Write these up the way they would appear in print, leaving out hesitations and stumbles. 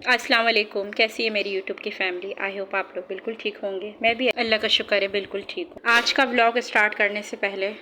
अस्सलाम वालेकुम। कैसी है मेरी यूट्यूब की फैमिली? आई होप आप लोग बिल्कुल ठीक होंगे। मैं भी अल्लाह का शुक्र है बिल्कुल ठीक हूँ। आज का व्लॉग स्टार्ट करने से पहले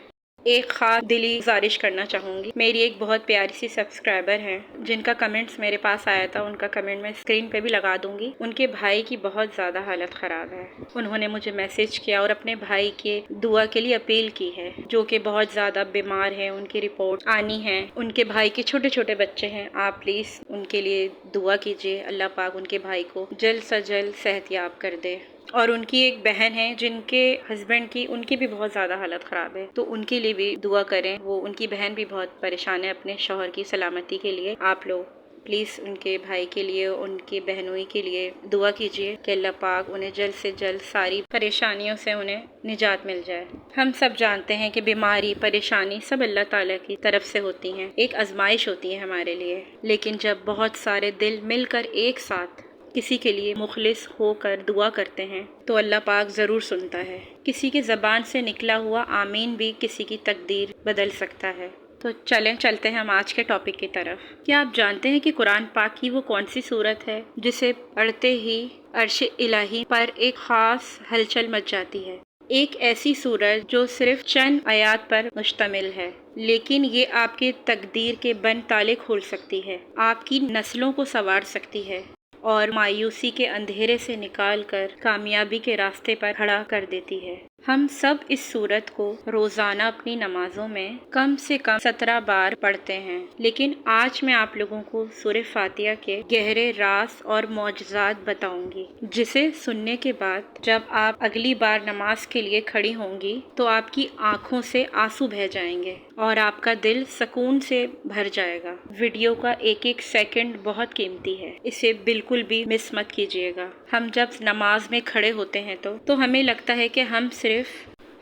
एक खास दिली गुजारिश करना चाहूँगी। मेरी एक बहुत प्यारी सी सब्सक्राइबर हैं जिनका कमेंट्स मेरे पास आया था, उनका कमेंट मैं स्क्रीन पे भी लगा दूंगी। उनके भाई की बहुत ज़्यादा हालत ख़राब है। उन्होंने मुझे मैसेज किया और अपने भाई के दुआ के लिए अपील की है, जो कि बहुत ज़्यादा बीमार है। उनकी रिपोर्ट आनी है। उनके भाई के छोटे छोटे बच्चे हैं। आप प्लीज़ उनके लिए दुआ कीजिए। अल्लाह पाक उनके भाई को जल्द से जल्द सेहतयाब कर दे। और उनकी एक बहन है जिनके हस्बैंड की उनकी भी बहुत ज़्यादा हालत ख़राब है, तो उनके लिए भी दुआ करें। वो उनकी बहन भी बहुत परेशान है अपने शौहर की सलामती के लिए। आप लोग प्लीज़ उनके भाई के लिए, उनकी बहनोई के लिए दुआ कीजिए कि अल्लाह पाक उन्हें जल्द से जल्द सारी परेशानियों से उन्हें निजात मिल जाए। हम सब जानते हैं कि बीमारी, परेशानी सब अल्लाह ताला की तरफ से होती हैं, एक आजमाइश होती है हमारे लिए। लेकिन जब बहुत सारे दिल मिलकर एक साथ किसी के लिए मुखलिस होकर दुआ करते हैं तो अल्लाह पाक ज़रूर सुनता है। किसी की ज़बान से निकला हुआ आमीन भी किसी की तकदीर बदल सकता है। तो चलते हैं हम आज के टॉपिक की तरफ। क्या आप जानते हैं कि कुरान पाक की वो कौन सी सूरत है जिसे पढ़ते ही अर्श इलाही पर एक ख़ास हलचल मच जाती है? एक ऐसी सूरत जो सिर्फ चंद आयात पर मुश्तमिल है, लेकिन ये आपके तकदीर के बंद ताले खोल सकती है, आपकी नस्लों को संवार सकती है और मायूसी के अंधेरे से निकाल कर कामयाबी के रास्ते पर खड़ा कर देती है। हम सब इस सूरत को रोज़ाना अपनी नमाजों में कम से कम 17 बार पढ़ते हैं, लेकिन आज मैं आप लोगों को सूरह फातिहा के गहरे राज और मौजज़ात बताऊंगी, जिसे सुनने के बाद जब आप अगली बार नमाज के लिए खड़ी होंगी तो आपकी आंखों से आंसू बह जाएंगे और आपका दिल सुकून से भर जाएगा। वीडियो का एक एक सेकंड बहुत कीमती है, इसे बिल्कुल भी मिस मत कीजिएगा। हम जब नमाज में खड़े होते हैं तो हमें लगता है कि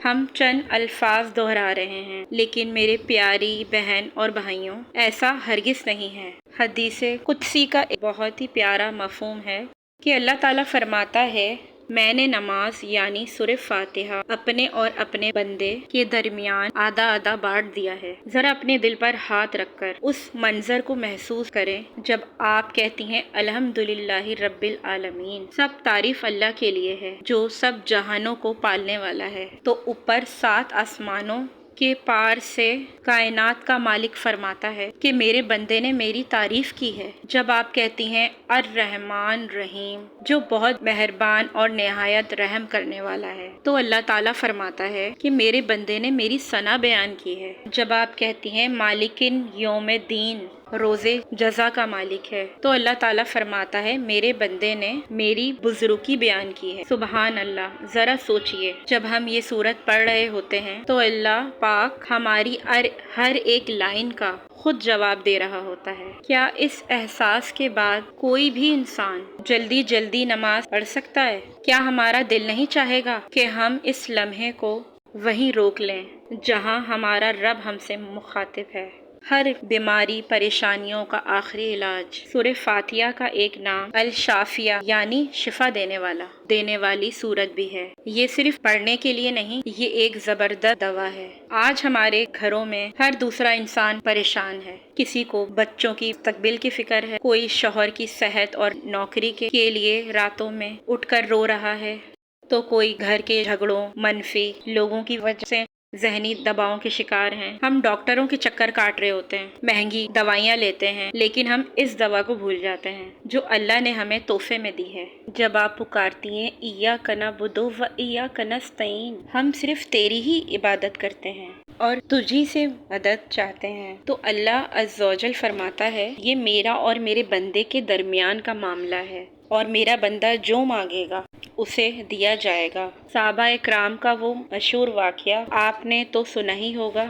हम चंद अल्फाज दोहरा रहे हैं, लेकिन मेरे प्यारी बहन और भाइयों, ऐसा हरगिज़ नहीं है। हदीसे कुदसी का एक बहुत ही प्यारा मफहूम है कि अल्लाह ताला फरमाता है, मैंने नमाज यानी सूरह फातिहा अपने और अपने बंदे के दरमियान आधा आधा बांट दिया है। जरा अपने दिल पर हाथ रखकर उस मंजर को महसूस करें जब आप कहती हैं अल्हम्दुलिल्लाहि रब्बिल आलमीन। सब तारीफ अल्लाह के लिए है जो सब जहानों को पालने वाला है। तो ऊपर 7 आसमानों के पार से कायनात का मालिक फरमाता है कि मेरे बंदे ने मेरी तारीफ की है। जब आप कहती हैं अर रहमान रहीम, जो बहुत मेहरबान और निहायत रहम करने वाला है, तो अल्लाह ताला फरमाता है कि मेरे बंदे ने मेरी सना बयान की है। जब आप कहती हैं मालिकिन यौम दीन, रोज़े जज़ा का मालिक है, तो अल्लाह ताला फरमाता है मेरे बंदे ने मेरी बुजुर्गी बयान की है। सुबहान अल्लाह। ज़रा सोचिए, जब हम ये सूरत पढ़ रहे होते हैं तो अल्लाह पाक हमारी हर एक लाइन का खुद जवाब दे रहा होता है। क्या इस एहसास के बाद कोई भी इंसान जल्दी जल्दी नमाज पढ़ सकता है? क्या हमारा दिल नहीं चाहेगा कि हम इस लम्हे को वहीं रोक लें जहां हमारा रब हमसे मुखातिब है? हर बीमारी, परेशानियों का आखिरी इलाज सूरह फातिहा का एक नाम अल शाफिया यानी शिफा देने वाली सूरत भी है। ये सिर्फ पढ़ने के लिए नहीं, ये एक जबरदस्त दवा है। आज हमारे घरों में हर दूसरा इंसान परेशान है। किसी को बच्चों की तकबील की फिक्र है, कोई शौहर की सेहत और नौकरी के लिए रातों में उठकर रो रहा है, तो कोई घर के झगड़ों, मनफी लोगों की वजह से जहनी दबावों के शिकार हैं। हम डॉक्टरों के चक्कर काट रहे होते हैं, महंगी दवाइयाँ लेते हैं, लेकिन हम इस दवा को भूल जाते हैं जो अल्लाह ने हमें तोहफे में दी है। जब आप पुकारती हैं इय्याका नअबुदु व इय्याका नस्तईन, हम सिर्फ तेरी ही इबादत करते हैं और तुझी से मदद चाहते हैं, तो अल्लाह अज़्ज़ा व जल फरमाता है ये मेरा और मेरे बंदे के दरमियान का मामला है और मेरा बंदा जो मांगेगा उसे दिया जाएगा। साहबा इकराम का वो मशहूर वाक़या आपने तो सुना ही होगा।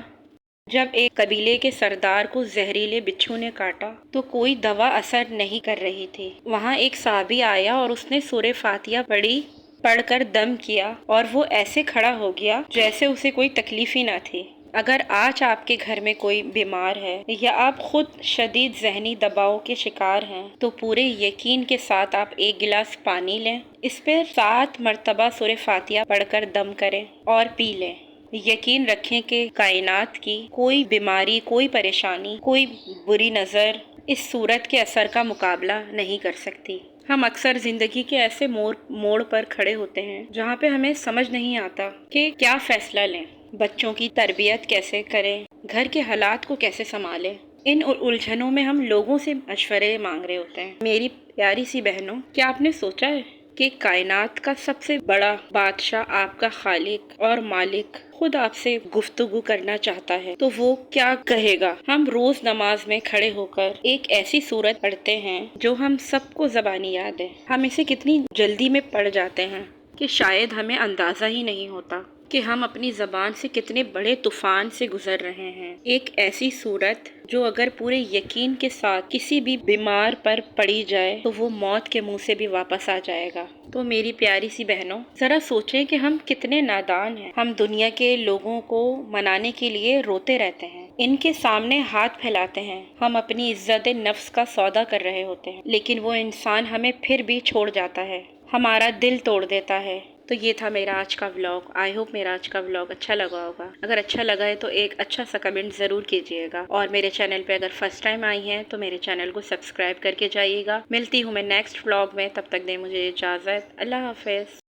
जब एक कबीले के सरदार को जहरीले बिच्छू ने काटा तो कोई दवा असर नहीं कर रही थी। वहाँ एक साहबी आया और उसने सूरह फातिहा पढ़कर दम किया और वो ऐसे खड़ा हो गया जैसे उसे कोई तकलीफ ही ना थी। अगर आज आपके घर में कोई बीमार है या आप खुद शदीद जहनी दबाव के शिकार हैं, तो पूरे यकीन के साथ आप एक गिलास पानी लें, इस पर 7 मरतबा सूरह फातिहा पढ़कर दम करें और पी लें। यकीन रखें कि कायनात की कोई बीमारी, कोई परेशानी, कोई बुरी नज़र इस सूरत के असर का मुकाबला नहीं कर सकती। हम अक्सर जिंदगी के ऐसे मोड़ पर खड़े होते हैं जहाँ पे हमें समझ नहीं आता कि क्या फैसला लें, बच्चों की तरबियत कैसे करें, घर के हालात को कैसे संभालें। इन उलझनों में हम लोगों से मशवरे मांग रहे होते हैं। मेरी प्यारी सी बहनों, क्या आपने सोचा है कि कायनात का सबसे बड़ा बादशाह, आपका खालिक और मालिक, खुद आपसे गुफ्तगू करना चाहता है तो वो क्या कहेगा? हम रोज नमाज में खड़े होकर एक ऐसी सूरत पढ़ते हैं जो हम सबको ज़बानी याद है। हम इसे कितनी जल्दी में पढ़ जाते हैं कि शायद हमें अंदाज़ा ही नहीं होता कि हम अपनी ज़बान से कितने बड़े तूफान से गुजर रहे हैं। एक ऐसी सूरत जो अगर पूरे यकीन के साथ किसी भी बीमार पर पड़ी जाए तो वो मौत के मुंह से भी वापस आ जाएगा। तो मेरी प्यारी सी बहनों, ज़रा सोचें कि हम कितने नादान हैं। हम दुनिया के लोगों को मनाने के लिए रोते रहते हैं, इनके सामने हाथ फैलाते हैं, हम अपनी इज्जत नफ्स का सौदा कर रहे होते हैं, लेकिन वो इंसान हमें फिर भी छोड़ जाता है, हमारा दिल तोड़ देता है। तो ये था मेरा आज का व्लॉग। आई होप मेरा आज का व्लॉग अच्छा लगा होगा। अगर अच्छा लगा है तो एक अच्छा सा कमेंट ज़रूर कीजिएगा, और मेरे चैनल पे अगर फर्स्ट टाइम आई हैं तो मेरे चैनल को सब्सक्राइब करके जाइएगा। मिलती हूँ मैं नेक्स्ट व्लॉग में, तब तक दें मुझे इजाज़त। अल्लाह हाफ़िज़।